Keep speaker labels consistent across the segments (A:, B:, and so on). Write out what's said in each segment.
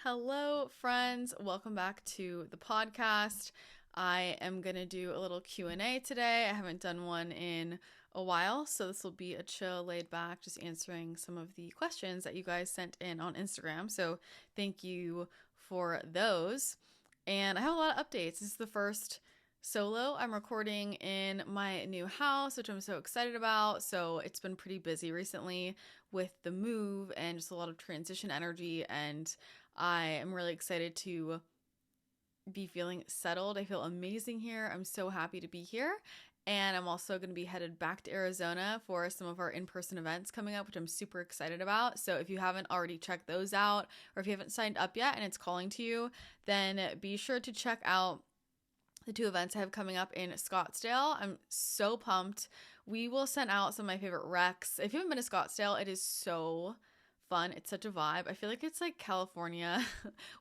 A: Hello, friends. Welcome back to the podcast. I am going to do a little Q&A today. I haven't done one in a while, so this will be a chill, laid back, just answering some of the questions that you guys sent in on Instagram. So thank you for those. And I have a lot of updates. This is the first solo I'm recording in my new house, which I'm so excited about. So it's been pretty busy recently with the move and just a lot of transition energy, and I am really excited to be feeling settled. I feel amazing here. I'm so happy to be here. And I'm also going to be headed back to Arizona for some of our in-person events coming up, which I'm super excited about. So if you haven't already checked those out, or if you haven't signed up yet and it's calling to you, then be sure to check out the two events I have coming up in Scottsdale. I'm so pumped. We will send out some of my favorite recs. If you haven't been to Scottsdale, it is so fun. It's such a vibe. I feel like it's like California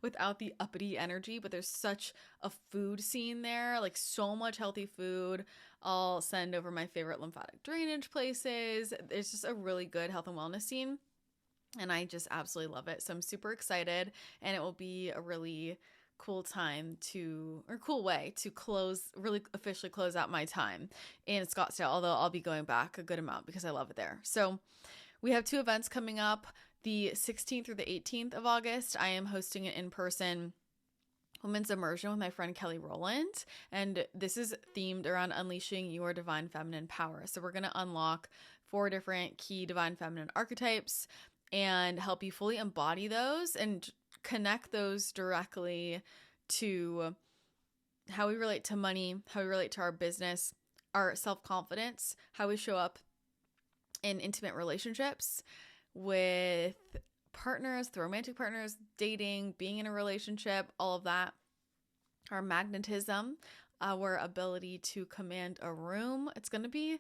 A: without the uppity energy, but there's such a food scene there, like so much healthy food. I'll send over my favorite lymphatic drainage places. It's just a really good health and wellness scene, and I just absolutely love it. So I'm super excited, and it will be a really cool way to really officially close out my time in Scottsdale, although I'll be going back a good amount because I love it there. So we have two events coming up. The 16th through the 18th of August, I am hosting an in-person women's immersion with my friend Kelly Rowland, and this is themed around unleashing your divine feminine power. So we're going to unlock 4 different key divine feminine archetypes and help you fully embody those and connect those directly to how we relate to money, how we relate to our business, our self-confidence, how we show up in intimate relationships with partners, the romantic partners, dating, being in a relationship, all of that, our magnetism, our ability to command a room. It's going to be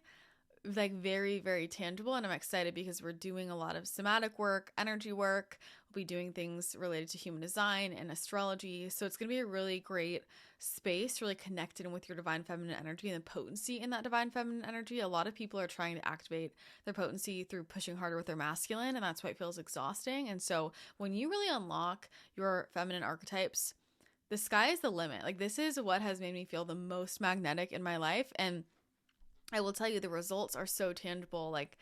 A: like very, very tangible, and I'm excited because we're doing a lot of somatic work, energy work. We'll be doing things related to human design and astrology. So it's going to be a really great space, really connected with your divine feminine energy and the potency in that divine feminine energy. A lot of people are trying to activate their potency through pushing harder with their masculine, and that's why it feels exhausting. And so when you really unlock your feminine archetypes, the sky is the limit. Like, this is what has made me feel the most magnetic in my life, and I will tell you, the results are so tangible. Like,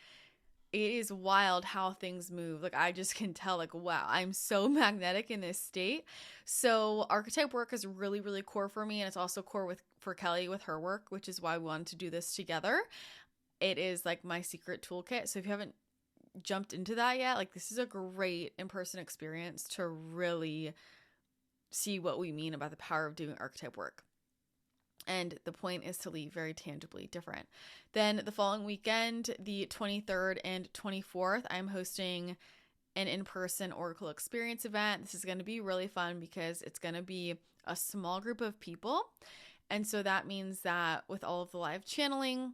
A: it is wild how things move. Like, I just can tell, like, wow, I'm so magnetic in this state. So archetype work is really, really core for me. And it's also core for Kelly with her work, which is why we wanted to do this together. It is like my secret toolkit. So if you haven't jumped into that yet, like, this is a great in-person experience to really see what we mean about the power of doing archetype work. And the point is to leave very tangibly different. Then the following weekend, the 23rd and 24th, I'm hosting an in-person Oracle Experience event. This is going to be really fun because it's going to be a small group of people. And so that means that with all of the live channeling,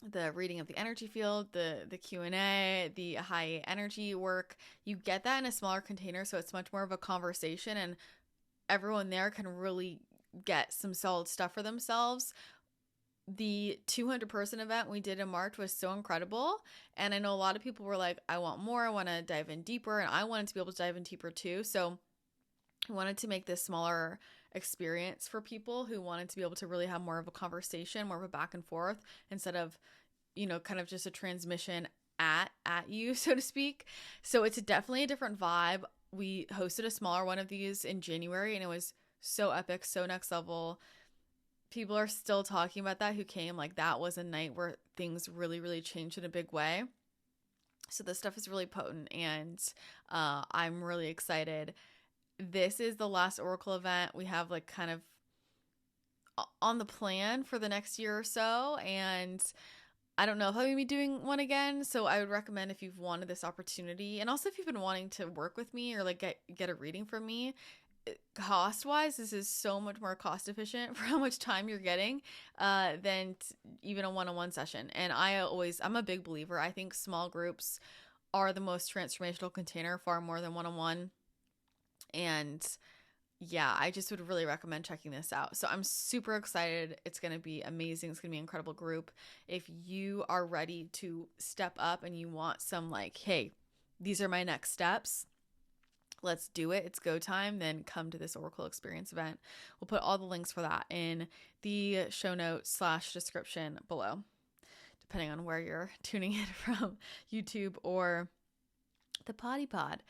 A: the reading of the energy field, the Q&A, the Ahai energy work, you get that in a smaller container. So it's much more of a conversation, and everyone there can really get some solid stuff for themselves. The 200 person event we did in March was so incredible, and I know a lot of people were like, I want more, I want to dive in deeper, and I wanted to be able to dive in deeper too. So I wanted to make this smaller experience for people who wanted to be able to really have more of a conversation, more of a back and forth, instead of, kind of just a transmission at you, so to speak. So it's definitely a different vibe. We hosted a smaller one of these in January, and it was so epic, so next level. People are still talking about that who came. Like, that was a night where things really, really changed in a big way. So this stuff is really potent, and I'm really excited. This is the last Oracle event we have, like, kind of on the plan for the next year or so, and I don't know if I'm going to be doing one again, so I would recommend, if you've wanted this opportunity, and also if you've been wanting to work with me or like get a reading from me, cost wise, this is so much more cost efficient for how much time you're getting than even a one-on-one session. And I'm a big believer. I think small groups are the most transformational container, far more than one-on-one. And yeah, I just would really recommend checking this out. So I'm super excited. It's going to be amazing. It's going to be an incredible group. If you are ready to step up and you want some, like, hey, these are my next steps, let's do it, it's go time, then come to this Oracle Experience event. We'll put all the links for that in the show notes / description below, depending on where you're tuning in from, YouTube or the Potty Pod.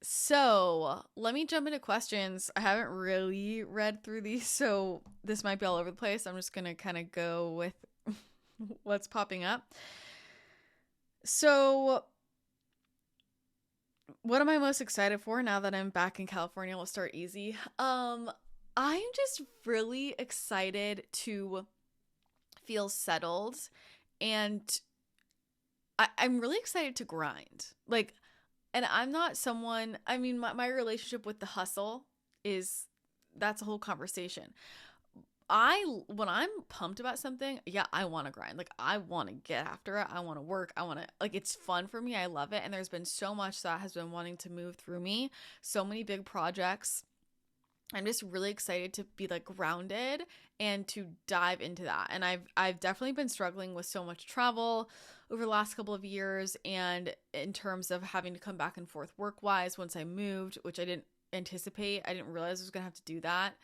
A: So let me jump into questions. I haven't really read through these, so this might be all over the place. I'm just going to kind of go with what's popping up. So what am I most excited for now that I'm back in California? We'll start easy. I'm just really excited to feel settled, and I'm really excited to grind. Like, and I'm not someone, I mean, my relationship with the hustle that's a whole conversation. When I'm pumped about something, yeah, I want to grind. Like, I want to get after it. I want to work. Like, it's fun for me. I love it. And there's been so much that has been wanting to move through me. So many big projects. I'm just really excited to be like grounded and to dive into that. And I've definitely been struggling with so much travel over the last couple of years, and in terms of having to come back and forth work-wise once I moved, which I didn't anticipate. I didn't realize I was going to have to do that.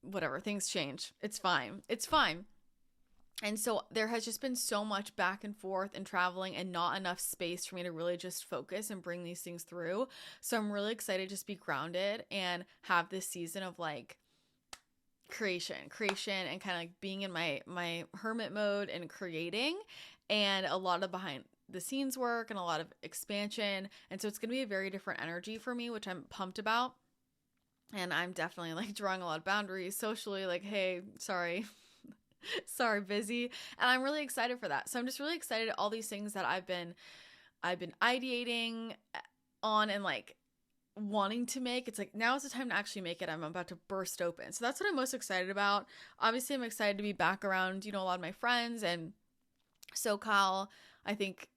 A: Whatever, things change. It's fine. It's fine. And so there has just been so much back and forth and traveling, and not enough space for me to really just focus and bring these things through. So I'm really excited to just be grounded and have this season of like creation and kind of like being in my hermit mode and creating, and a lot of behind the scenes work and a lot of expansion. And so it's going to be a very different energy for me, which I'm pumped about. And I'm definitely like drawing a lot of boundaries socially, like, hey, sorry, busy. And I'm really excited for that. So I'm just really excited at all these things that I've been ideating on and like wanting to make. It's like, now is the time to actually make it. I'm about to burst open. So that's what I'm most excited about. Obviously, I'm excited to be back around, a lot of my friends and SoCal. I think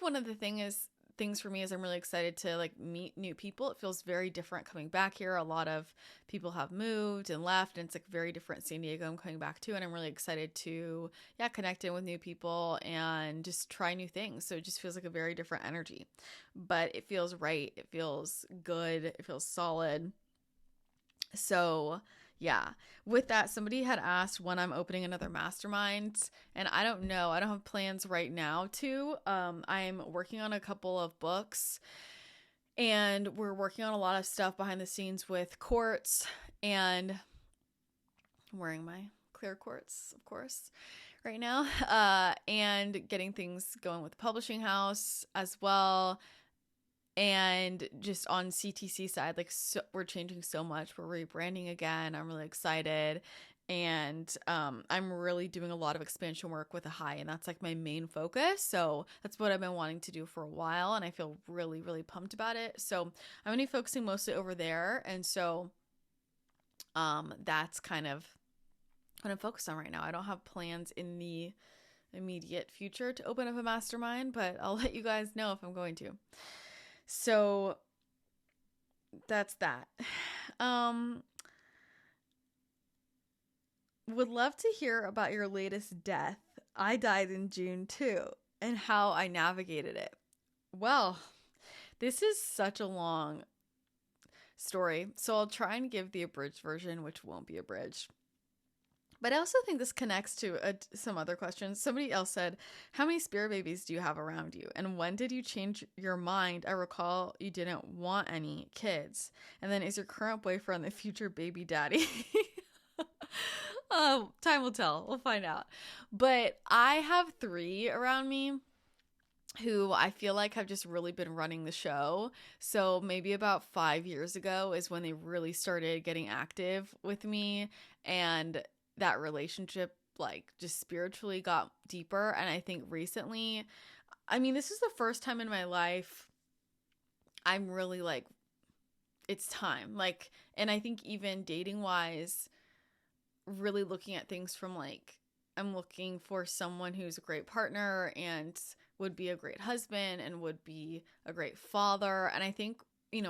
A: one of the things for me is I'm really excited to like meet new people. It feels very different coming back here. A lot of people have moved and left, and it's like very different San Diego I'm coming back to, and I'm really excited to connect in with new people and just try new things. So it just feels like a very different energy, but it feels right. It feels good. It feels solid. So yeah, with that, somebody had asked when I'm opening another mastermind, and I don't know. I don't have plans right now to. I'm working on a couple of books, and we're working on a lot of stuff behind the scenes with quartz, and I'm wearing my clear quartz, of course, right now, and getting things going with the publishing house as well. And just on CTC side, like, so we're changing so much. We're rebranding again. I'm really excited. And I'm really doing a lot of expansion work with Ahai, and that's like my main focus. So that's what I've been wanting to do for a while, and I feel really, really pumped about it. So I'm going to be focusing mostly over there. And so that's kind of what I'm focused on right now. I don't have plans in the immediate future to open up a mastermind, but I'll let you guys know if I'm going to. So that's that. Would love to hear about your latest death. I died in June too, and how I navigated it. Well, this is such a long story, so I'll try and give the abridged version, which won't be abridged. But I also think this connects to some other questions. Somebody else said, how many spirit babies do you have around you? And when did you change your mind? I recall you didn't want any kids. And then, is your current boyfriend the future baby daddy? Oh, time will tell. We'll find out. But I have 3 around me who I feel like have just really been running the show. So maybe about 5 years ago is when they really started getting active with me, and that relationship like just spiritually got deeper. And I think recently, I mean, this is the first time in my life I'm really like, it's time. Like, and I think even dating wise, really looking at things from like, I'm looking for someone who's a great partner and would be a great husband and would be a great father. And I think,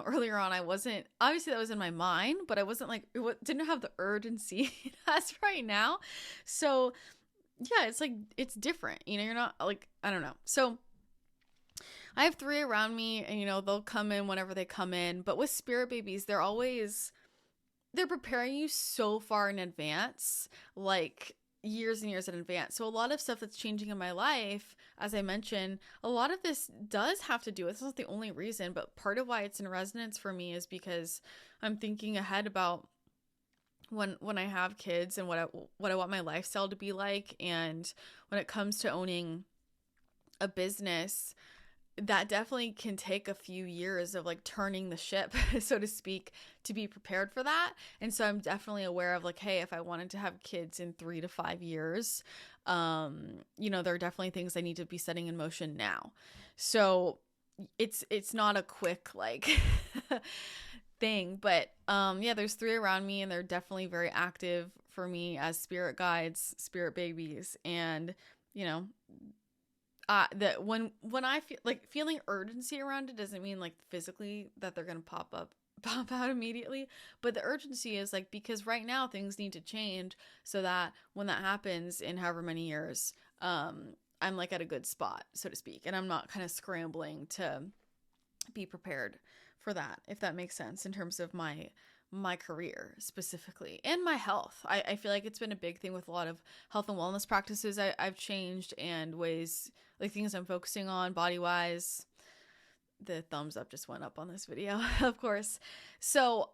A: earlier on, I wasn't, obviously that was in my mind, but I wasn't like, didn't have the urgency as right now. So yeah, it's like, it's different, you're not like, I don't know. So I have 3 around me, and they'll come in whenever they come in. But with spirit babies, they're preparing you so far in advance, like years and years in advance. So a lot of stuff that's changing in my life, as I mentioned, a lot of this does have to do with, it's not the only reason, but part of why it's in resonance for me is because I'm thinking ahead about when I have kids and what I want my lifestyle to be like. And when it comes to owning a business, that definitely can take a few years of like turning the ship, so to speak, to be prepared for that. And so I'm definitely aware of like, hey, if I wanted to have kids in 3 to 5 years, there are definitely things I need to be setting in motion now. So it's not a quick like thing, but there's 3 around me, and they're definitely very active for me as spirit guides, spirit babies. And that when I feel like feeling urgency around it doesn't mean like physically that they're going to pop out immediately, but the urgency is like, because right now things need to change so that when that happens in however many years, I'm like at a good spot, so to speak, and I'm not kind of scrambling to be prepared for that, if that makes sense, in terms of my career specifically and my health. I feel like it's been a big thing with a lot of health and wellness practices I've changed, and ways, like things I'm focusing on body wise. The thumbs up just went up on this video, of course. So,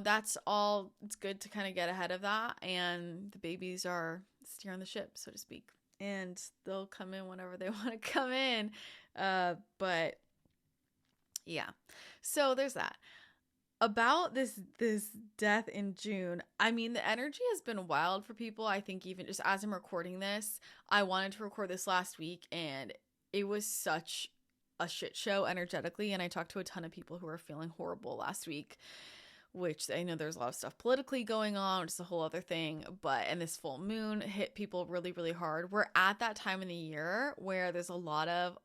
A: that's all. It's good to kind of get ahead of that. And the babies are steering the ship, so to speak. And they'll come in whenever they want to come in. But yeah, so there's that. About this death in June, I mean, the energy has been wild for people. I think even just as I'm recording this, I wanted to record this last week, and it was such a shit show energetically. And I talked to a ton of people who were feeling horrible last week, which I know there's a lot of stuff politically going on, which is a whole other thing. And this full moon hit people really, really hard. We're at that time in the year where there's a lot of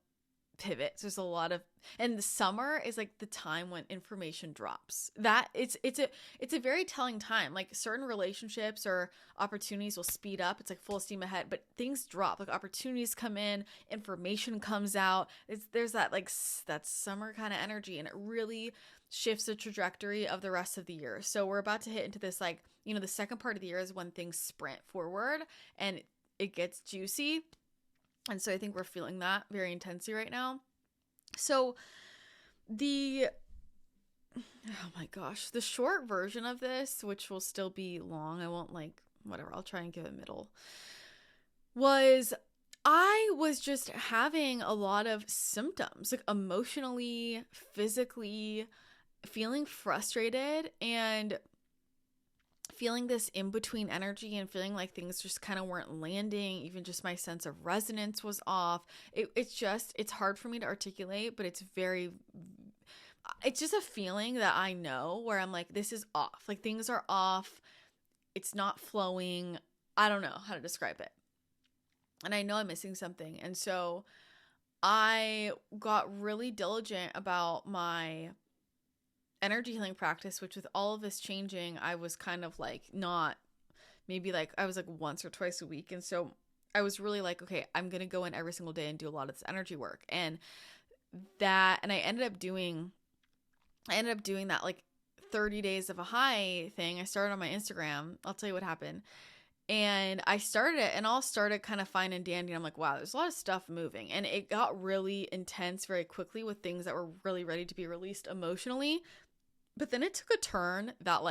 A: pivots. There's a lot of, and the summer is like the time when information drops. That it's a very telling time. Like certain relationships or opportunities will speed up. It's like full steam ahead, but things drop. Like opportunities come in, information comes out. There's that like that summer kind of energy, and it really shifts the trajectory of the rest of the year. So we're about to hit into this, like, the second part of the year is when things sprint forward and it gets juicy. And so I think we're feeling that very intensely right now. So oh my gosh, the short version of this, which will still be long, I won't whatever, I'll try and give a middle, I was just having a lot of symptoms, like emotionally, physically, feeling frustrated and feeling this in-between energy, and feeling like things just kind of weren't landing. Even just my sense of resonance was off. It's hard for me to articulate, but it's just a feeling that I know where I'm like, this is off. Like things are off. It's not flowing. I don't know how to describe it. And I know I'm missing something. And so I got really diligent about my energy healing practice, which with all of this changing, I was kind of like not, maybe like I was like once or twice a week. And so I was really like, okay, I'm going to go in every single day and do a lot of this energy work. And I ended up doing that like 30 days of Ahai thing. I started on my Instagram. I'll tell you what happened. And I started it, and all started kind of fine and dandy. And I'm like, wow, there's a lot of stuff moving. And it got really intense very quickly with things that were really ready to be released emotionally. But then it took a turn that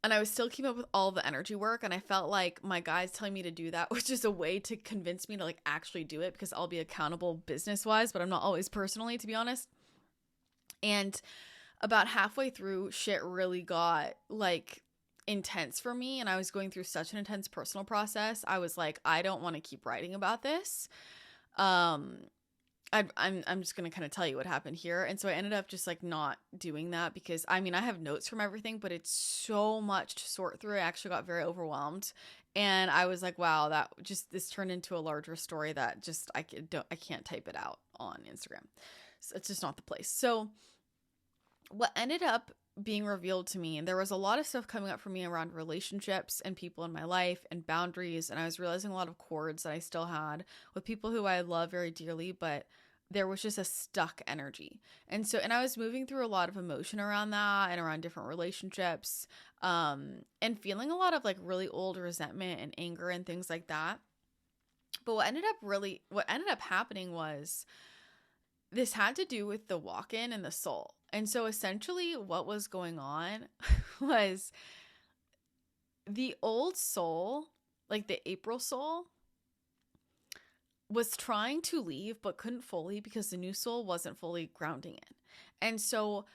A: and I was still keeping up with all the energy work. And I felt like my guys telling me to do that was just a way to convince me to like actually do it, because I'll be accountable business wise, but I'm not always personally, to be honest. And about halfway through, shit really got like intense for me, and I was going through such an intense personal process. I was like, I don't want to keep writing about this. I'm just gonna kind of tell you what happened here. And so I ended up just like not doing that, because I mean, I have notes from everything, but it's so much to sort through. I actually got very overwhelmed, and I was like, wow, this turned into a larger story that just I can't type it out on Instagram. So it's just not the place. So what ended up being revealed to me. And there was a lot of stuff coming up for me around relationships and people in my life and boundaries. And I was realizing a lot of cords that I still had with people who I love very dearly, but there was just a stuck energy. And I was moving through a lot of emotion around that and around different relationships, and feeling a lot of like really old resentment and anger and things like that. But what ended up happening was this had to do with the walk-in and the soul. And so essentially what was going on was the old soul, like the April soul, was trying to leave but couldn't fully because the new soul wasn't fully grounding in. And so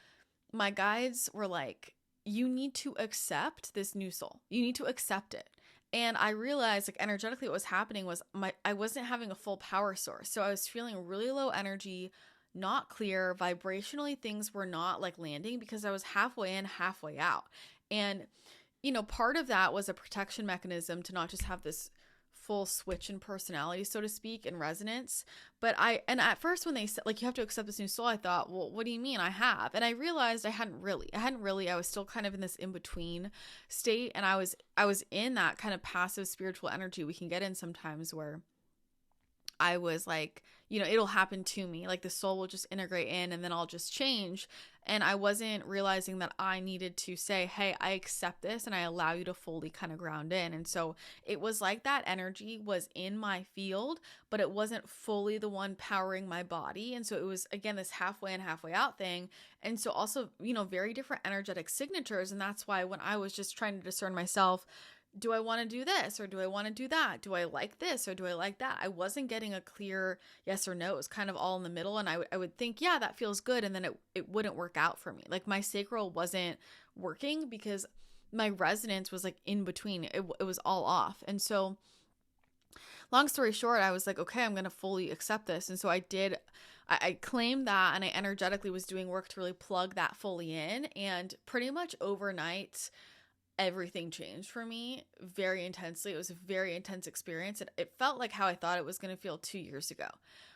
A: my guides were like, you need to accept this new soul. You need to accept it. And I realized like energetically what was happening was I wasn't having a full power source. So I was feeling really low energy, not clear, vibrationally things were not like landing because I was halfway in, halfway out. And, part of that was a protection mechanism to not just have this full switch in personality, so to speak, in resonance. But at first when they said like you have to accept this new soul, I thought, well, what do you mean I have? And I realized I hadn't really. I was still kind of in this in-between state, and I was in that kind of passive spiritual energy we can get in sometimes where I was like, it'll happen to me. Like the soul will just integrate in and then I'll just change. And I wasn't realizing that I needed to say, hey, I accept this and I allow you to fully kind of ground in. And so it was like that energy was in my field, but it wasn't fully the one powering my body. And so it was, again, this halfway in, halfway out thing. And so also, very different energetic signatures. And that's why when I was just trying to discern myself, do I want to do this or do I want to do that? Do I like this or do I like that? I wasn't getting a clear yes or no. It was kind of all in the middle. And I would think, yeah, that feels good. And then it wouldn't work out for me. Like my sacral wasn't working because my resonance was like in between. It was all off. And so long story short, I was like, okay, I'm going to fully accept this. And so I did. I claimed that, and I energetically was doing work to really plug that fully in. And pretty much overnight, everything changed for me very intensely. It was a very intense experience. It felt like how I thought it was going to feel 2 years ago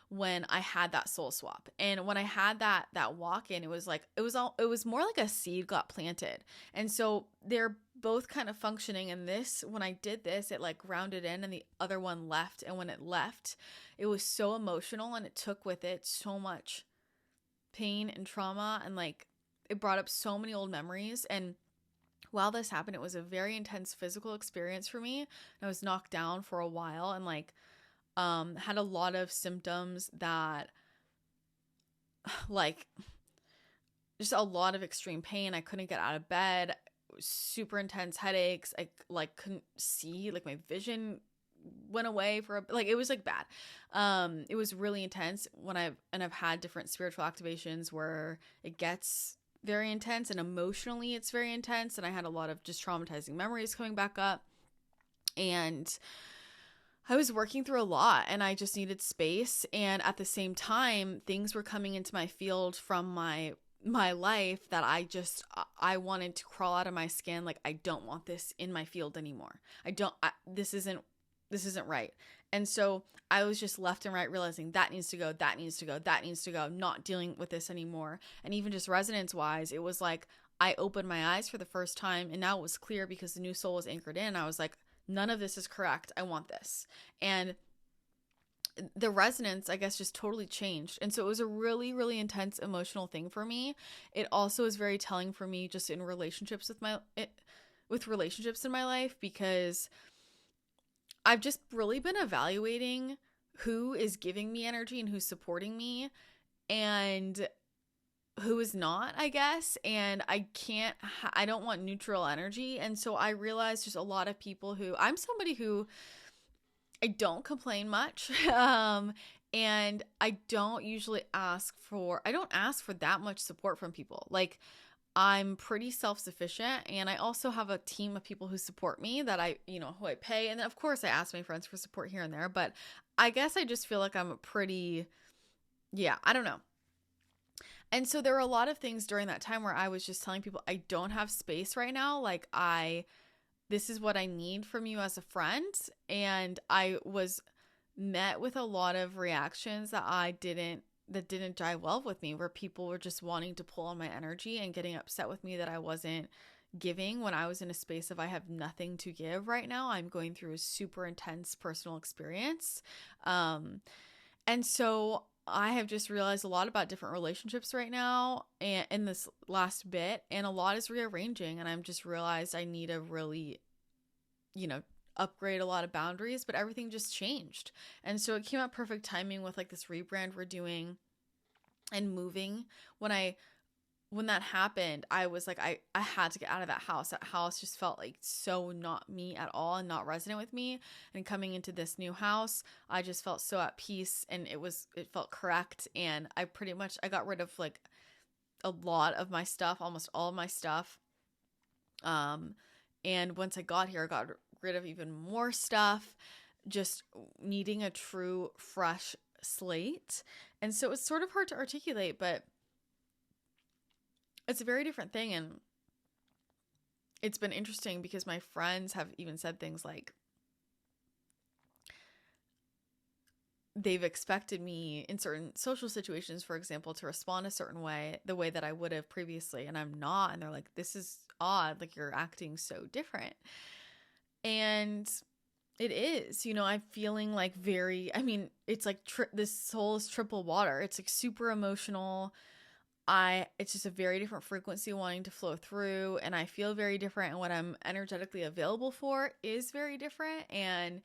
A: when I had that soul swap. And when I had that walk in, it was more like a seed got planted. And so they're both kind of functioning. And when I did this, it like grounded in and the other one left. And when it left, it was so emotional and it took with it so much pain and trauma. And like, it brought up so many old memories. And while this happened, it was a very intense physical experience for me. I was knocked down for a while and like had a lot of symptoms that like just a lot of extreme pain. I couldn't get out of bed, super intense headaches. I like couldn't see, like my vision went away it was like bad. It was really intense I've had different spiritual activations where it gets very intense and emotionally it's very intense. And I had a lot of just traumatizing memories coming back up and I was working through a lot and I just needed space. And at the same time, things were coming into my field from my life that I wanted to crawl out of my skin. Like, I don't want this in my field anymore. This isn't right. And so I was just left and right realizing that needs to go, that needs to go, that needs to go, not dealing with this anymore. And even just resonance wise, it was like I opened my eyes for the first time and now it was clear because the new soul was anchored in. I was like, none of this is correct. I want this. And the resonance, I guess, just totally changed. And so it was a really, really intense emotional thing for me. It also is very telling for me just in relationships with relationships in my life, because I've just really been evaluating who is giving me energy and who's supporting me and who is not, I guess. And I don't want neutral energy. And so I realized just a lot of people I'm somebody who I don't complain much. And I don't usually ask for that much support from people. Like, I'm pretty self-sufficient, and I also have a team of people who support me that who I pay. And then of course I ask my friends for support here and there, but I guess I just feel like I'm I don't know. And so there were a lot of things during that time where I was just telling people, I don't have space right now. Like, this is what I need from you as a friend. And I was met with a lot of reactions that I didn't that didn't jive well with me, where people were just wanting to pull on my energy and getting upset with me that I wasn't giving when I was in a space of I have nothing to give right now. I'm going through a super intense personal experience. And so I have just realized a lot about different relationships right now and in this last bit, and a lot is rearranging, and I'm just realized I need to really, upgrade a lot of boundaries, but everything just changed. And so it came out perfect timing with like this rebrand we're doing and moving. When that happened, I was like, I had to get out of that house. That house just felt like so not me at all and not resonant with me. And coming into this new house, I just felt so at peace, and it felt correct. And I got rid of like a lot of my stuff, almost all of my stuff. And once I got here, I got rid of even more stuff, just needing a true fresh slate. And so it's sort of hard to articulate, but it's a very different thing. And it's been interesting because my friends have even said things like they've expected me in certain social situations, for example, to respond a certain way, the way that I would have previously, and I'm not. And they're like, this is odd. Like, you're acting so different. And it is, I'm feeling like it's like this soul is triple water. It's like super emotional. It's just a very different frequency wanting to flow through, and I feel very different, and what I'm energetically available for is very different. And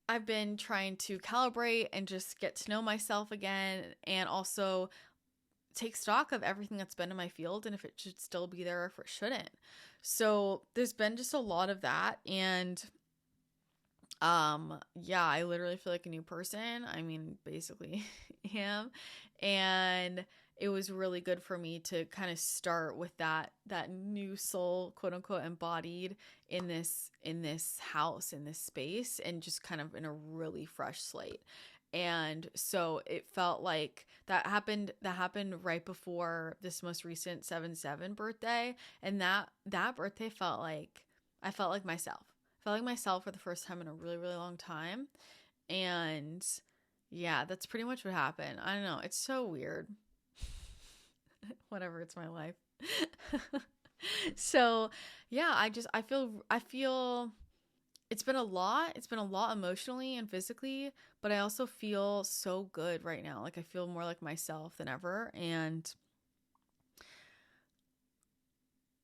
A: I've been trying to calibrate and just get to know myself again, and also take stock of everything that's been in my field and if it should still be there or if it shouldn't. So there's been just a lot of that. And I literally feel like a new person. I mean, basically am. And it was really good for me to kind of start with that new soul, quote unquote, embodied in this house, in this space, and just kind of in a really fresh slate. And so it felt like that happened right before this most recent 7/7 birthday. And that birthday felt like I felt like myself. I felt like myself for the first time in a really, really long time. And yeah, that's pretty much what happened. I don't know. It's so weird. Whatever, it's my life. So yeah, I feel it's been a lot. It's been a lot emotionally and physically, but I also feel so good right now. Like, I feel more like myself than ever. And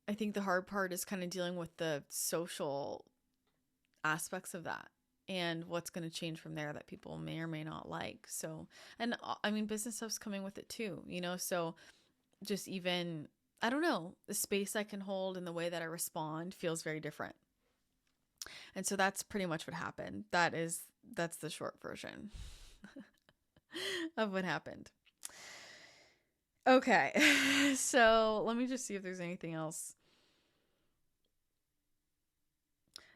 A: I think the hard part is kind of dealing with the social aspects of that and what's going to change from there that people may or may not like. So, and I mean, business stuff's coming with it too, so just even, I don't know, the space I can hold and the way that I respond feels very different. And so that's pretty much what happened. That's the short version of what happened. Okay. So let me just see if there's anything else.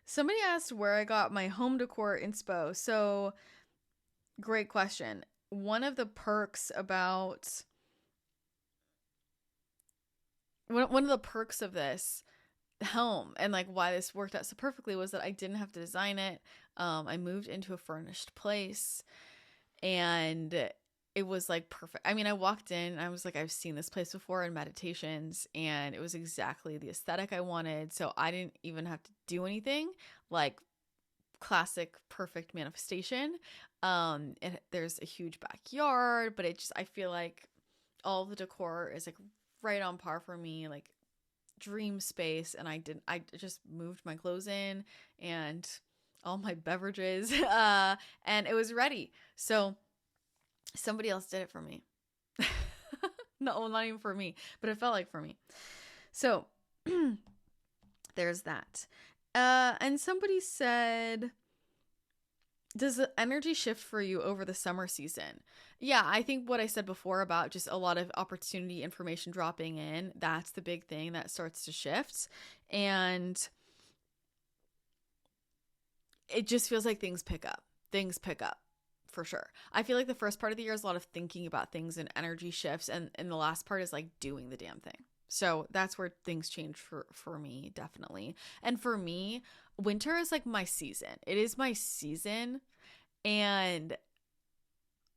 A: Somebody asked where I got my home decor inspo. So great question. One of the perks of this home and like why this worked out so perfectly was that I didn't have to design it. I moved into a furnished place, and it was like perfect. I mean, I walked in and I was like, I've seen this place before in meditations, and it was exactly the aesthetic I wanted. So I didn't even have to do anything, like classic perfect manifestation. There's a huge backyard, but I feel like all the decor is like right on par for me, like dream space. And I just moved my clothes in and all my beverages, and it was ready. So somebody else did it for me. No, not even for me, but it felt like for me. So there's that. And somebody said, does the energy shift for you over the summer season? Yeah, I think what I said before about just a lot of opportunity information dropping in, that's the big thing that starts to shift. And it just feels like things pick up. For sure. I feel like the first part of the year is a lot of thinking about things and energy shifts, and the last part is like doing the damn thing. So that's where things change for me, definitely. And for me, winter is like my season. It is my season, and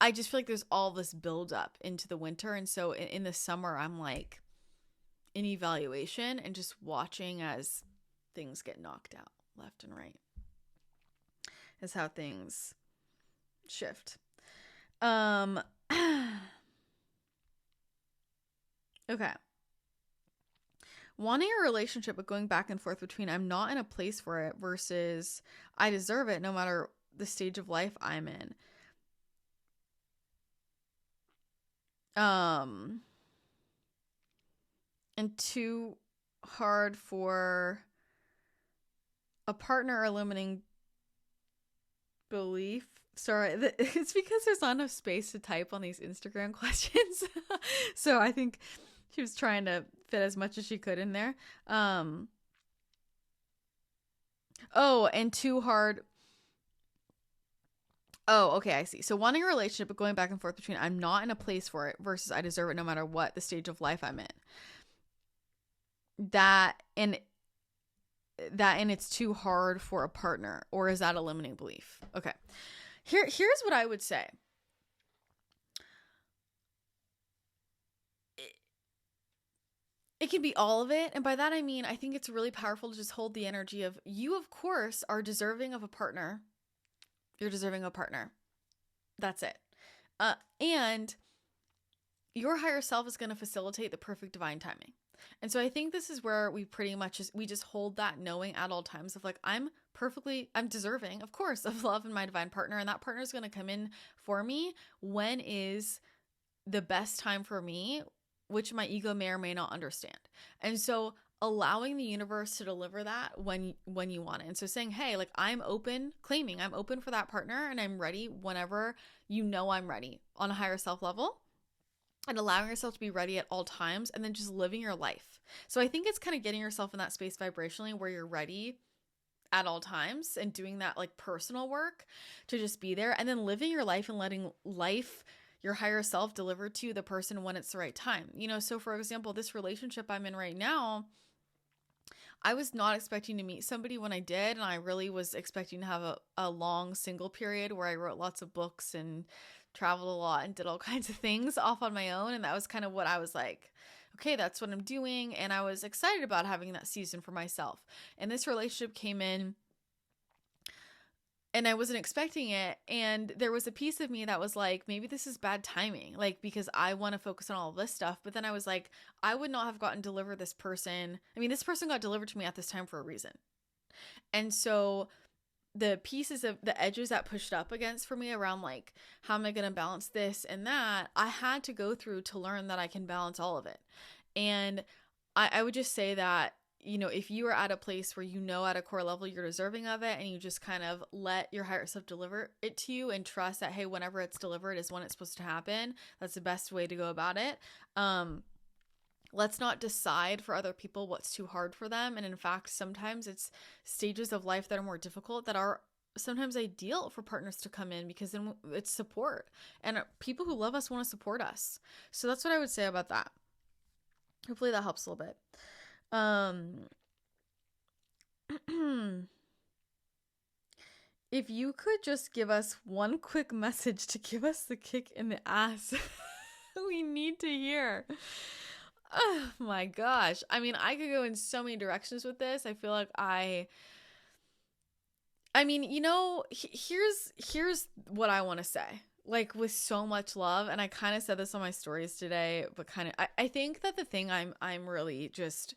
A: I just feel like there's all this buildup into the winter. And so in the summer, I'm like in evaluation and just watching as things get knocked out left and right is how things shift. Okay. Wanting a relationship but going back and forth between I'm not in a place for it versus I deserve it no matter the stage of life I'm in. And too hard for a partner or limiting belief. Sorry, it's because there's not enough space to type on these Instagram questions. So I think she was trying to fit as much as she could in there. Oh, and too hard. Oh, okay, I see. So wanting a relationship but going back and forth between I'm not in a place for it versus I deserve it no matter what the stage of life I'm in. That and it's too hard for a partner, or is that a limiting belief? Okay. Here's what I would say. It can be all of it. And by that, I mean, I think it's really powerful to just hold the energy of you, of course, are deserving of a partner. You're deserving of a partner. That's it. And your higher self is going to facilitate the perfect divine timing. And so I think this is where we pretty much we just hold that knowing at all times of like, I'm deserving, of course, of love and my divine partner. And that partner is going to come in for me when is the best time for me, which my ego may or may not understand. And so allowing the universe to deliver that when you want it. And so saying, hey, like I'm open for that partner and I'm ready whenever I'm ready on a higher self level. And allowing yourself to be ready at all times and then just living your life. So I think it's kind of getting yourself in that space vibrationally where you're ready at all times and doing that like personal work to just be there and then living your life and letting life, your higher self, deliver to the person when it's the right time. So for example, this relationship I'm in right now, I was not expecting to meet somebody when I did. And I really was expecting to have a long single period where I wrote lots of books and traveled a lot and did all kinds of things off on my own. And that was kind of what I was like, okay, that's what I'm doing. And I was excited about having that season for myself. And this relationship came in and I wasn't expecting it. And there was a piece of me that was like, maybe this is bad timing, like, because I want to focus on all of this stuff. But then I was like, I would not have gotten delivered this person. I mean, this person got delivered to me at this time for a reason. And so the pieces of the edges that pushed up against for me around like, how am I going to balance this and that? I had to go through to learn that I can balance all of it. And I would just say that, if you are at a place where at a core level you're deserving of it and you just kind of let your higher self deliver it to you and trust that, hey, whenever it's delivered is when it's supposed to happen. That's the best way to go about it. Let's not decide for other people what's too hard for them. And in fact, sometimes it's stages of life that are more difficult that are sometimes ideal for partners to come in because then it's support. And people who love us want to support us. So that's what I would say about that. Hopefully that helps a little bit. If you could just give us one quick message to give us the kick in the ass we need to hear. Oh my gosh. I mean, I could go in so many directions with this. I feel like here's what I want to say. Like with so much love, and I kind of said this on my stories today, but I think that the thing I'm really just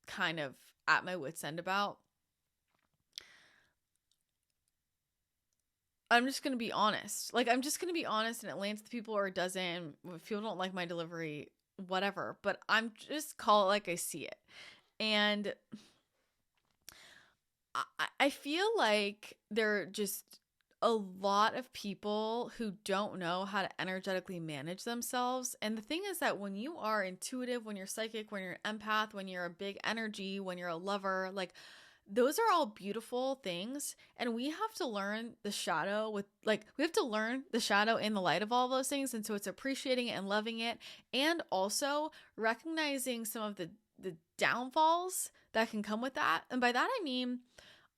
A: kind of at my wit's end about, I'm just going to be honest. Like, I'm just going to be honest, and it lands to people or it doesn't. If people don't like my delivery, whatever, but I'm just call it like I see it. And I feel like there are just a lot of people who don't know how to energetically manage themselves. And the thing is that when you are intuitive, when you're psychic, when you're an empath, when you're a big energy, when you're a lover, like those are all beautiful things. And we have to learn the shadow we have to learn the shadow in the light of all those things. And so it's appreciating it and loving it. And also recognizing some of the downfalls that can come with that. And by that, I mean,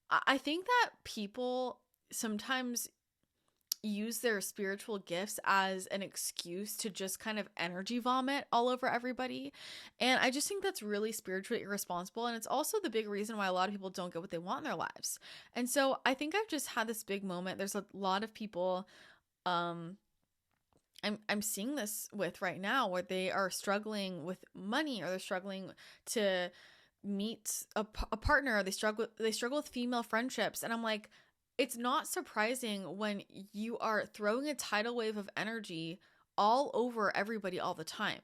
A: I think that people sometimes use their spiritual gifts as an excuse to just kind of energy vomit all over everybody. And I just think that's really spiritually irresponsible. And it's also the big reason why a lot of people don't get what they want in their lives. And so I think I've just had this big moment. There's a lot of people I'm seeing this with right now, where they are struggling with money, or they're struggling to meet a partner, or they struggle with female friendships. And I'm like, it's not surprising when you are throwing a tidal wave of energy all over everybody all the time.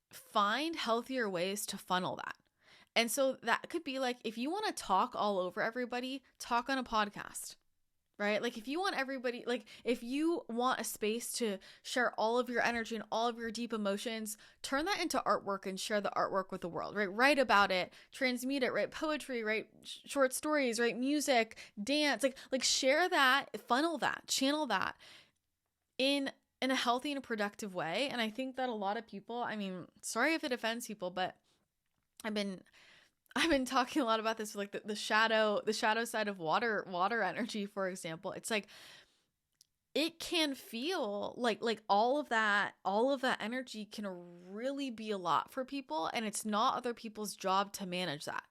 A: Find healthier ways to funnel that. And so that could be like, if you want to talk all over everybody, talk on a podcast, right? Like if you want everybody, like if you want a space to share all of your energy and all of your deep emotions, turn that into artwork and share the artwork with the world, right? Write about it, transmute it, write poetry, write short stories, write music, dance, like share that, funnel that, channel that in a healthy and a productive way. And I think that a lot of people, I mean, sorry if it offends people, but I've been talking a lot about this, like the shadow side of water energy, for example. It's like, it can feel like all of that energy can really be a lot for people, and it's not other people's job to manage that.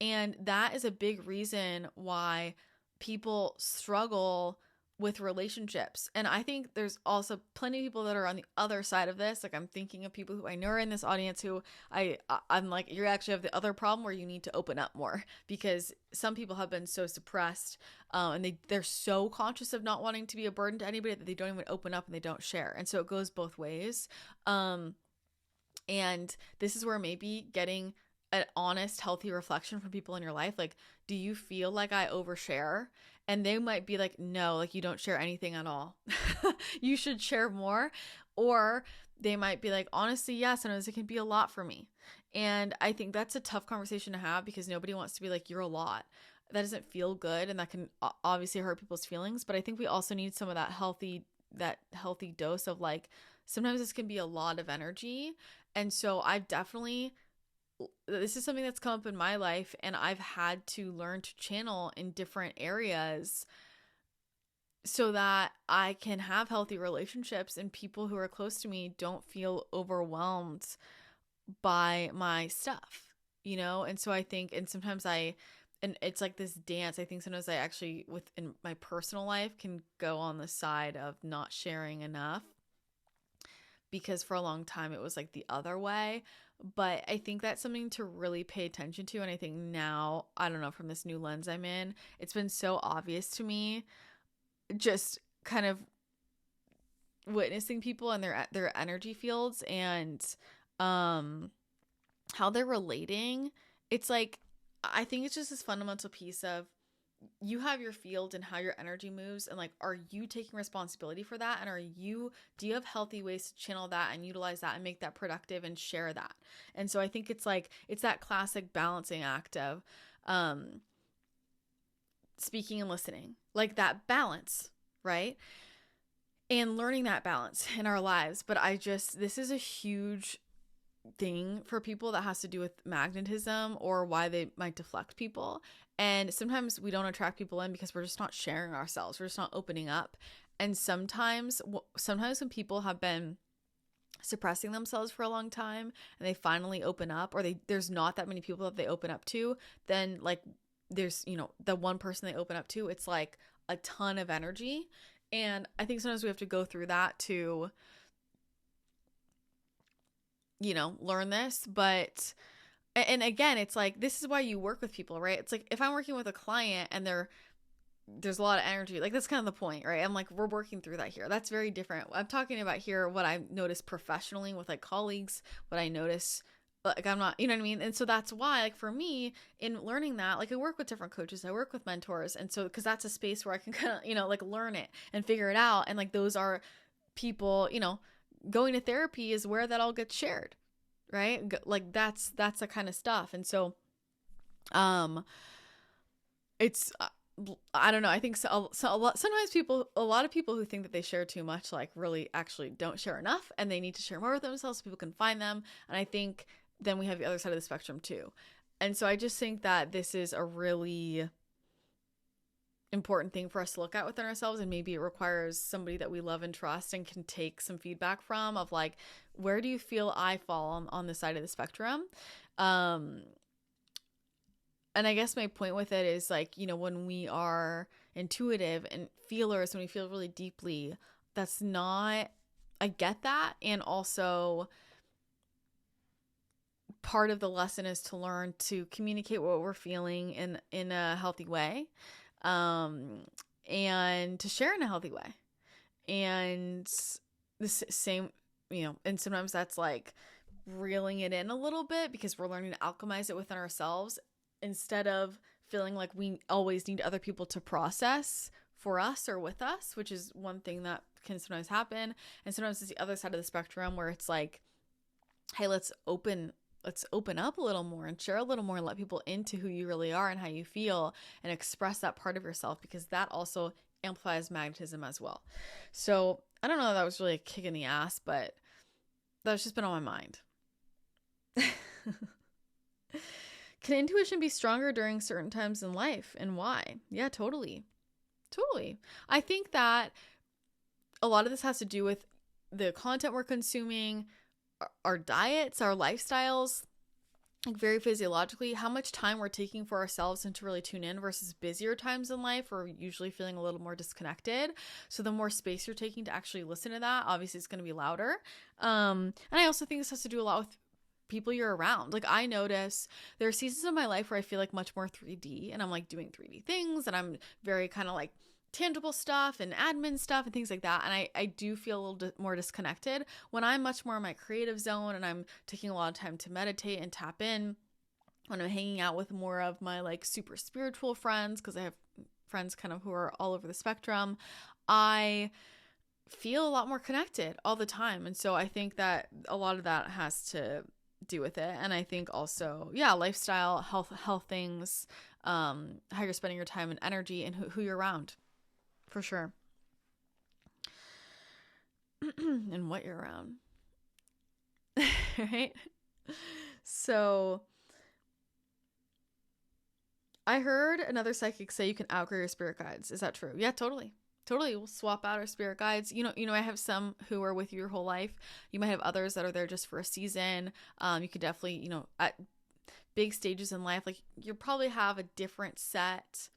A: And that is a big reason why people struggle with relationships. And I think there's also plenty of people that are on the other side of this. Like, I'm thinking of people who I know are in this audience who I'm like, you actually have the other problem where you need to open up more, because some people have been so suppressed, and they're so conscious of not wanting to be a burden to anybody that they don't even open up and they don't share. And so it goes both ways. And this is where maybe getting an honest, healthy reflection from people in your life. Like, do you feel like I overshare? And they might be like, no, like you don't share anything at all. You should share more. Or they might be like, honestly, yeah, sometimes it can be a lot for me. And I think that's a tough conversation to have, because nobody wants to be like, you're a lot. That doesn't feel good, and that can obviously hurt people's feelings. But I think we also need some of that healthy dose of like, sometimes this can be a lot of energy. And so this is something that's come up in my life, and I've had to learn to channel in different areas so that I can have healthy relationships, and people who are close to me don't feel overwhelmed by my stuff, you know? And so I think, and sometimes and it's like this dance. I think sometimes I actually, within my personal life, can go on the side of not sharing enough, because for a long time it was like the other way. But I think that's something to really pay attention to. And I think now, I don't know, from this new lens I'm in, it's been so obvious to me, just kind of witnessing people and their energy fields and how they're relating. It's like, I think it's just this fundamental piece of, you have your field and how your energy moves, and like, are you taking responsibility for that? And do you have healthy ways to channel that and utilize that and make that productive and share that? And so I think it's like, it's that classic balancing act of speaking and listening, like that balance, right? And learning that balance in our lives. But this is a huge thing for people that has to do with magnetism, or why they might deflect people. And sometimes we don't attract people in because we're just not sharing ourselves. We're just not opening up. And sometimes when people have been suppressing themselves for a long time and they finally open up, or there's not that many people that they open up to, then like there's, the one person they open up to, it's like a ton of energy. And I think sometimes we have to go through that to, learn this. But and again, it's like, this is why you work with people, right? It's like, if I'm working with a client and there's a lot of energy, like that's kind of the point, right? I'm like, we're working through that here. That's very different. I'm talking about here what I notice professionally with like colleagues, what I notice, like I'm not, you know what I mean? And so that's why, like for me, in learning that, like I work with different coaches, I work with mentors. And so, because that's a space where I can kind of, like learn it and figure it out. And like, those are people, going to therapy is where that all gets shared, right? Like that's the kind of stuff. And so it's I don't know, I think sometimes a lot of people who think that they share too much, like really actually don't share enough, and they need to share more with themselves so people can find them. And I think then we have the other side of the spectrum too. And so I just think that this is a really important thing for us to look at within ourselves, and maybe it requires somebody that we love and trust and can take some feedback from, of like, where do you feel I fall on this side of the spectrum? And I guess my point with it is like, when we are intuitive and feelers, when we feel really deeply, that's not, I get that. And also part of the lesson is to learn to communicate what we're feeling in a healthy way, and to share in a healthy way. And the same, and sometimes that's like reeling it in a little bit, because we're learning to alchemize it within ourselves instead of feeling like we always need other people to process for us or with us, which is one thing that can sometimes happen. And sometimes it's the other side of the spectrum where it's like, hey, let's open up a little more and share a little more and let people into who you really are and how you feel, and express that part of yourself, because that also amplifies magnetism as well. So I don't know if that was really a kick in the ass, but that's just been on my mind. Can intuition be stronger during certain times in life, and why? Yeah, totally. I think that a lot of this has to do with the content we're consuming, our diets, our lifestyles, like very physiologically, how much time we're taking for ourselves and to really tune in, versus busier times in life where we're usually feeling a little more disconnected. So the more space you're taking to actually listen to that, obviously it's going to be louder. And I also think this has to do a lot with people you're around. Like, I notice there are seasons of my life where I feel like much more 3D, and I'm like doing 3D things, and I'm very kind of like tangible stuff and admin stuff and things like that. And I do feel a little more disconnected when I'm much more in my creative zone, and I'm taking a lot of time to meditate and tap in, when I'm hanging out with more of my like super spiritual friends, because I have friends kind of who are all over the spectrum. I feel a lot more connected all the time. And so I think that a lot of that has to do with it. And I think also, yeah, lifestyle, health things, how you're spending your time and energy, and who you're around, for sure. And what you're around. Right? So I heard another psychic say you can outgrow your spirit guides. Is that true? Yeah, totally. We'll swap out our spirit guides. I have some who are with you your whole life. You might have others that are there just for a season. You could definitely, at big stages in life, like you probably have a different set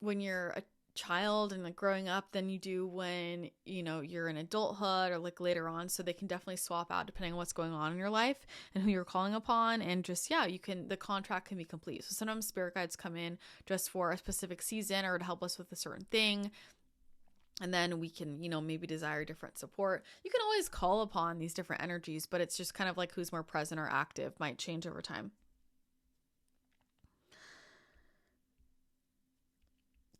A: when you're a child and like growing up than you do when, you're in adulthood or like later on. So they can definitely swap out depending on what's going on in your life and who you're calling upon. And just, yeah, the contract can be complete. So sometimes spirit guides come in just for a specific season or to help us with a certain thing. And then we can, maybe desire different support. You can always call upon these different energies, but it's just kind of like who's more present or active might change over time.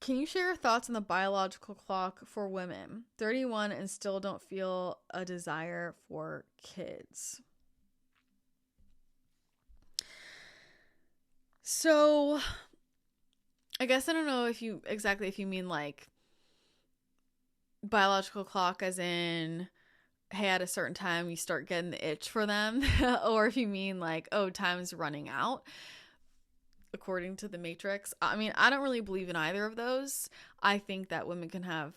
A: Can you share your thoughts on the biological clock for women? 31 and still don't feel a desire for kids. So I guess I don't know if you mean like biological clock as in, hey, at a certain time you start getting the itch for them, or if you mean like, oh, time's running out according to the Matrix. I mean, I don't really believe in either of those. I think that women can have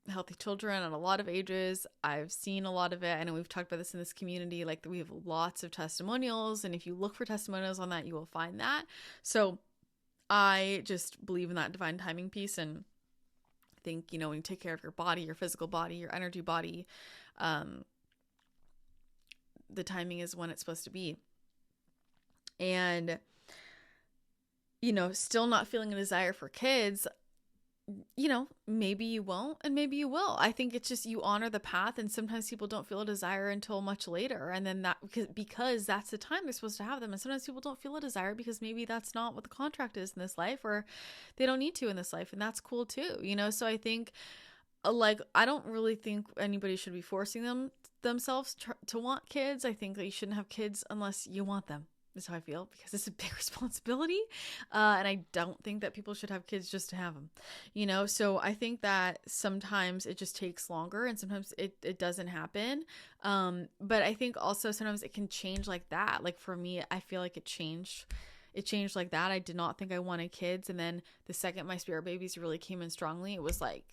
A: healthy children at a lot of ages. I've seen a lot of it. I know we've talked about this in this community. Like, we have lots of testimonials, and if you look for testimonials on that, you will find that. So I just believe in that divine timing piece, and think, when you take care of your body, your physical body, your energy body, the timing is when it's supposed to be. And, still not feeling a desire for kids, maybe you won't and maybe you will. I think it's just you honor the path, and sometimes people don't feel a desire until much later, and then that because that's the time they're supposed to have them. And sometimes people don't feel a desire because maybe that's not what the contract is in this life, or they don't need to in this life, and that's cool too, so I think I don't really think anybody should be forcing themselves to want kids. I think that you shouldn't have kids unless you want them. That's how I feel, because it's a big responsibility. And I don't think that people should have kids just to have them, So I think that sometimes it just takes longer, and sometimes it doesn't happen. But I think also sometimes it can change like that. Like for me, I feel like it changed it changed like that. I did not think I wanted kids. And then the second my spirit babies really came in strongly, it was like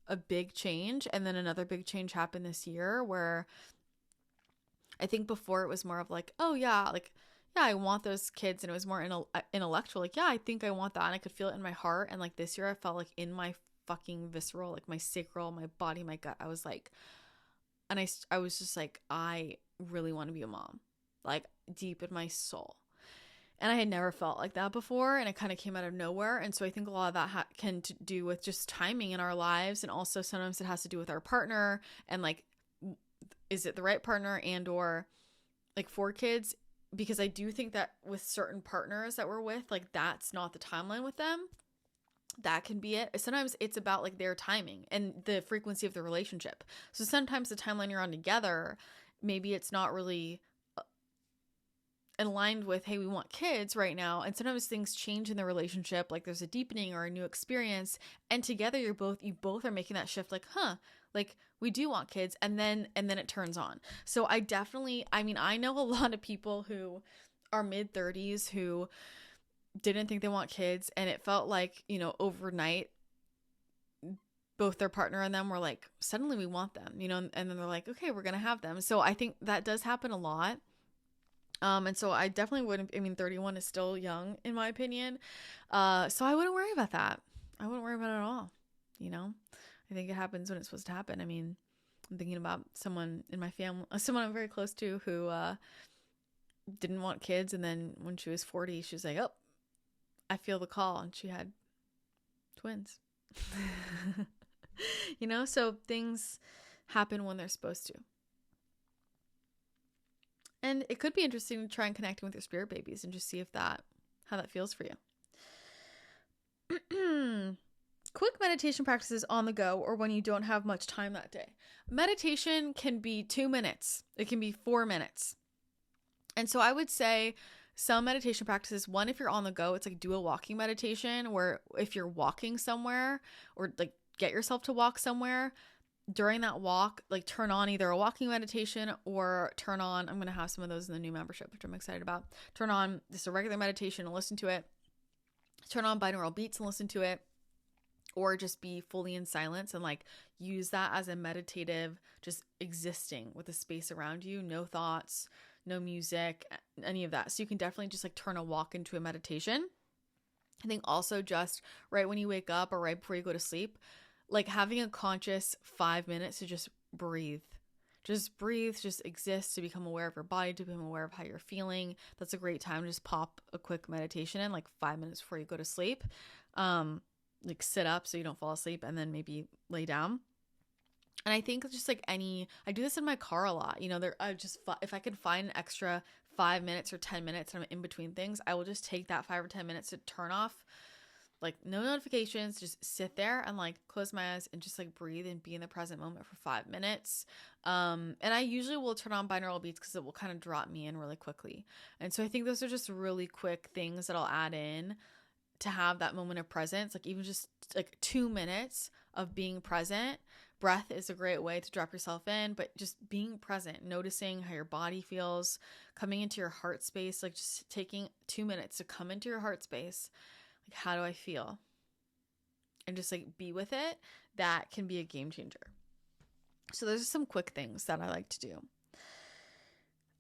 A: a big change. And then another big change happened this year where I think before it was more of like, oh yeah, like, yeah, I want those kids. And it was more intellectual. Like, yeah, I think I want that. And I could feel it in my heart. And like this year I felt like in my fucking visceral, like my sacral, my body, my gut, I was like, and I was just like, I really want to be a mom, like deep in my soul. And I had never felt like that before. And it kind of came out of nowhere. And so I think a lot of that can do with just timing in our lives. And also sometimes it has to do with our partner and like, is it the right partner and or like for kids? Because I do think that with certain partners that we're with, like that's not the timeline with them. That can be it. Sometimes it's about like their timing and the frequency of the relationship. So sometimes the timeline you're on together, maybe it's not really aligned with, hey, we want kids right now. And sometimes things change in the relationship, like there's a deepening or a new experience, and together you both are making that shift, like, like we do want kids, and then it turns on. So I know a lot of people who are mid-30s who didn't think they want kids, and it felt like, you know, overnight both their partner and them were like, suddenly we want them, you know, and then they're like, okay, we're gonna have them. So I think that does happen a lot. And so I definitely wouldn't, 31 is still young in my opinion. So I wouldn't worry about that. I wouldn't worry about it at all. You know, I think it happens when it's supposed to happen. I mean, I'm thinking about someone in my family, someone I'm very close to who, didn't want kids. And then when she was 40, she was like, oh, I feel the call. And she had twins, you know, so things happen when they're supposed to. And it could be interesting to try and connecting with your spirit babies and just see how that feels for you. Quick meditation practices on the go or when you don't have much time that day. Meditation can be 2 minutes. It can be 4 minutes. And so I would say some meditation practices, one, if you're on the go, it's like do a walking meditation, where if you're walking somewhere or like get yourself to walk somewhere, during that walk, like turn on either a walking meditation or turn on, I'm going to have some of those in the new membership, which I'm excited about. Turn on just a regular meditation and listen to it. Turn on binaural beats and listen to it, or just be fully in silence and like use that as a meditative, just existing with the space around you, no thoughts, no music, any of that. So you can definitely just like turn a walk into a meditation. I think also just right when you wake up or right before you go to sleep, like having a conscious 5 minutes to just breathe, just exist, to become aware of your body, to become aware of how you're feeling. That's a great time to just pop a quick meditation in like 5 minutes before you go to sleep. Like sit up so you don't fall asleep and then maybe lay down. And I think just like I do this in my car a lot, you know, if I could find an extra 5 minutes or 10 minutes and I'm in between things, I will just take that 5 or 10 minutes to turn off, like no notifications, just sit there and like close my eyes and just like breathe and be in the present moment for 5 minutes. And I usually will turn on binaural beats because it will kind of drop me in really quickly. And so I think those are just really quick things that I'll add in to have that moment of presence, like even just like 2 minutes of being present. Breath is a great way to drop yourself in, but just being present, noticing how your body feels, coming into your heart space, like just taking 2 minutes to come into your heart space. Like, how do I feel? And just like be with it. That can be a game changer. So those are some quick things that I like to do.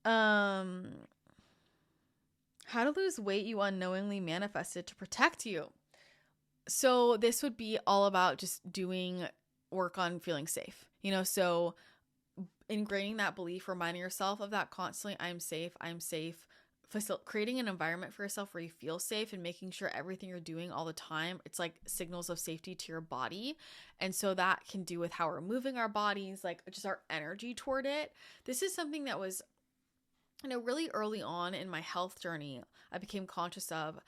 A: How to lose weight you unknowingly manifested to protect you. So this would be all about just doing work on feeling safe, you know, so ingraining that belief, reminding yourself of that constantly, I'm safe, creating an environment for yourself where you feel safe and making sure everything you're doing all the time, it's like signals of safety to your body. And so that can do with how we're moving our bodies, like just our energy toward it. This is something that was, you know, really early on in my health journey, I became conscious of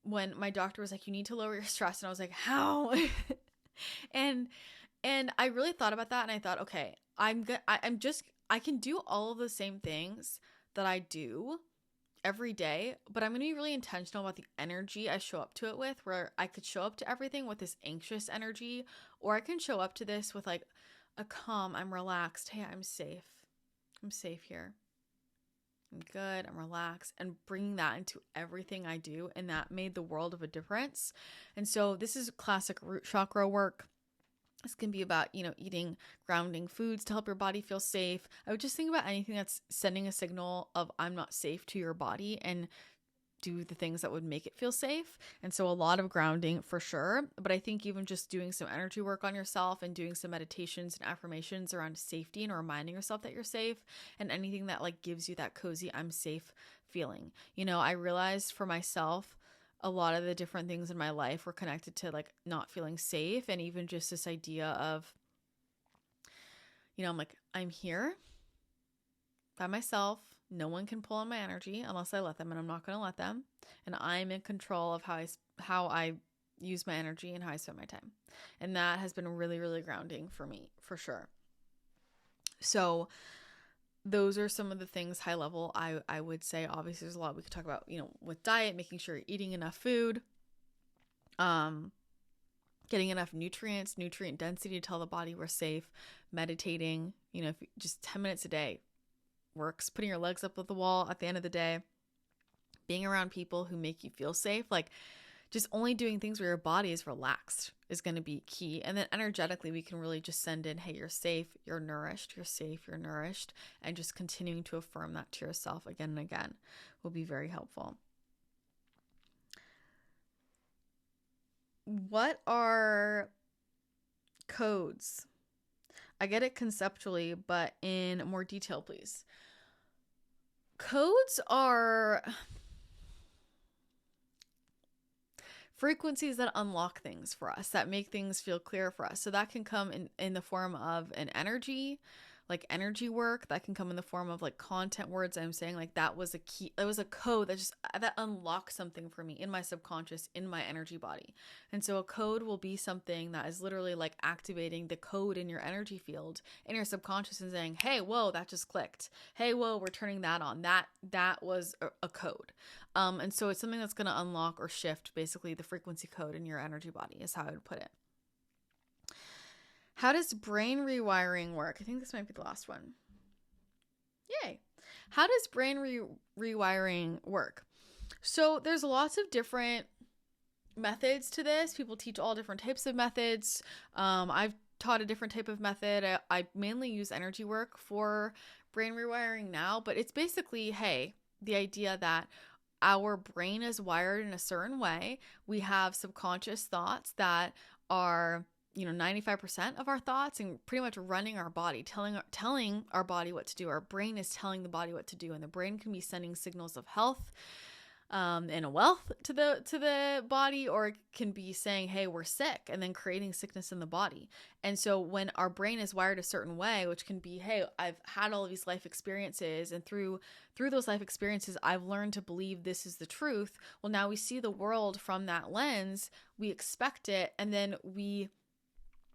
A: when my doctor was like, you need to lower your stress. And I was like, how? And I really thought about that. And I thought, okay, I can do all of the same things that I do every day, but I'm going to be really intentional about the energy I show up to it with, where I could show up to everything with this anxious energy, or I can show up to this with like a calm, I'm relaxed. Hey, I'm safe. I'm safe here. I'm good, I'm relaxed, and bringing that into everything I do. And that made the world of a difference. And so this is classic root chakra work. This can be about, eating grounding foods to help your body feel safe. I would just think about anything that's sending a signal of I'm not safe to your body, and do the things that would make it feel safe. And so a lot of grounding for sure. But I think even just doing some energy work on yourself and doing some meditations and affirmations around safety and reminding yourself that you're safe, and anything that like gives you that cozy, I'm safe feeling. I realized for myself, a lot of the different things in my life were connected to like not feeling safe. And even just this idea of, I'm like, I'm here by myself. No one can pull on my energy unless I let them, and I'm not going to let them. And I'm in control of how I use my energy and how I spend my time. And that has been really, really grounding for me, for sure. So those are some of the things high level I would say. Obviously there's a lot we could talk about, with diet, making sure you're eating enough food, getting enough nutrients, nutrient density to tell the body we're safe, meditating, if just 10 minutes a day works, putting your legs up at the wall at the end of the day, being around people who make you feel safe, like just only doing things where your body is relaxed is going to be key. And then energetically, we can really just send in, hey, you're safe, you're nourished, you're safe, you're nourished. And just continuing to affirm that to yourself again and again will be very helpful. What are codes? I get it conceptually, but in more detail, please. Codes are frequencies that unlock things for us, that make things feel clear for us. So that can come in the form of an energy, like energy work. That can come in the form of like content words. I'm saying like that was a key, that was a code that unlocked something for me in my subconscious, in my energy body. And so a code will be something that is literally like activating the code in your energy field, in your subconscious, and saying, hey, whoa, that just clicked. Hey, whoa, we're turning that on. That was a code. And so it's something that's going to unlock or shift basically the frequency code in your energy body, is how I would put it. How does brain rewiring work? I think this might be the last one. Yay. How does brain rewiring work? So there's lots of different methods to this. People teach all different types of methods. I've taught a different type of method. I mainly use energy work for brain rewiring now, but it's basically, hey, the idea that our brain is wired in a certain way. We have subconscious thoughts that are 95% of our thoughts, and pretty much running our body, telling our body what to do. Our brain is telling the body what to do, and the brain can be sending signals of health and wealth to the body, or it can be saying, hey, we're sick, and then creating sickness in the body. And so when our brain is wired a certain way, which can be, hey, I've had all of these life experiences, and through those life experiences, I've learned to believe this is the truth. Well, now we see the world from that lens, we expect it, and then we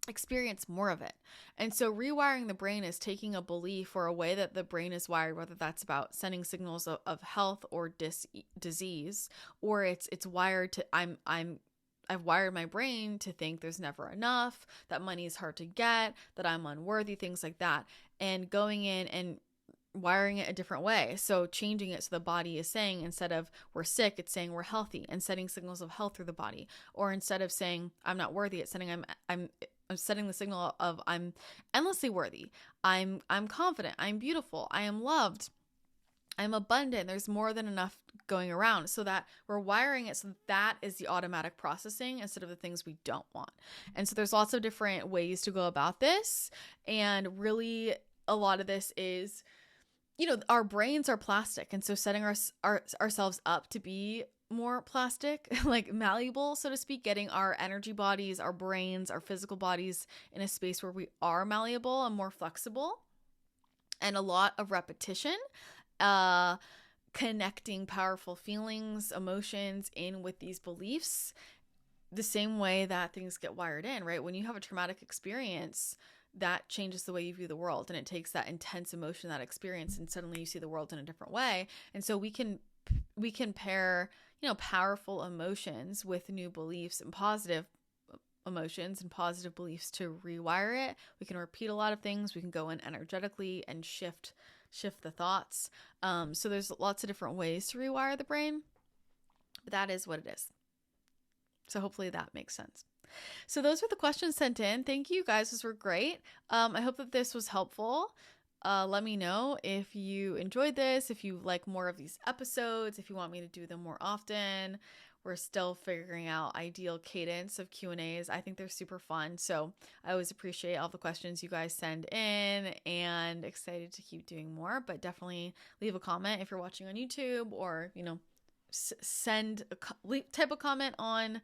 A: experience more of it. And so rewiring the brain is taking a belief or a way that the brain is wired, whether that's about sending signals of health or disease, or it's wired to I've wired my brain to think there's never enough, that money is hard to get, that I'm unworthy, things like that, and going in and wiring it a different way. So changing it so the body is saying, instead of we're sick, it's saying we're healthy, and setting signals of health through the body. Or instead of saying I'm not worthy, it's saying I'm setting the signal of I'm endlessly worthy. I'm confident. I'm beautiful. I am loved. I'm abundant. There's more than enough going around, so that we're wiring it so that is the automatic processing instead of the things we don't want. And so there's lots of different ways to go about this. And really a lot of this is, our brains are plastic. And so setting ourselves up to be more plastic, like malleable, so to speak, getting our energy bodies, our brains, our physical bodies in a space where we are malleable and more flexible, and a lot of repetition, connecting powerful feelings, emotions in with these beliefs, the same way that things get wired in, right? When you have a traumatic experience, that changes the way you view the world, and it takes that intense emotion, that experience, and suddenly you see the world in a different way. And so we can pair, powerful emotions with new beliefs and positive emotions and positive beliefs to rewire it. We can repeat a lot of things. We can go in energetically and shift shift the thoughts. So there's lots of different ways to rewire the brain, but that is what it is. So hopefully that makes sense. So those were the questions sent in. Thank you guys. Those were great. I hope that this was helpful. Let me know if you enjoyed this, if you like more of these episodes, if you want me to do them more often. We're still figuring out ideal cadence of Q&As. I think they're super fun. So I always appreciate all the questions you guys send in and excited to keep doing more. But definitely leave a comment if you're watching on YouTube, or, type a comment on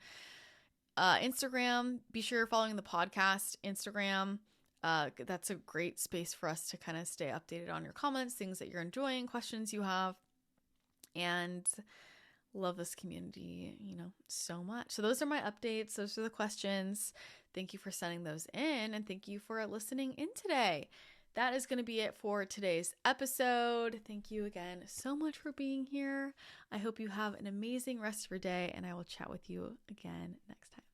A: Instagram. Be sure you're following the podcast Instagram. That's a great space for us to kind of stay updated on your comments, things that you're enjoying, questions you have, and love this community, so much. So those are my updates. Those are the questions. Thank you for sending those in, and thank you for listening in today. That is going to be it for today's episode. Thank you again so much for being here. I hope you have an amazing rest of your day, and I will chat with you again next time.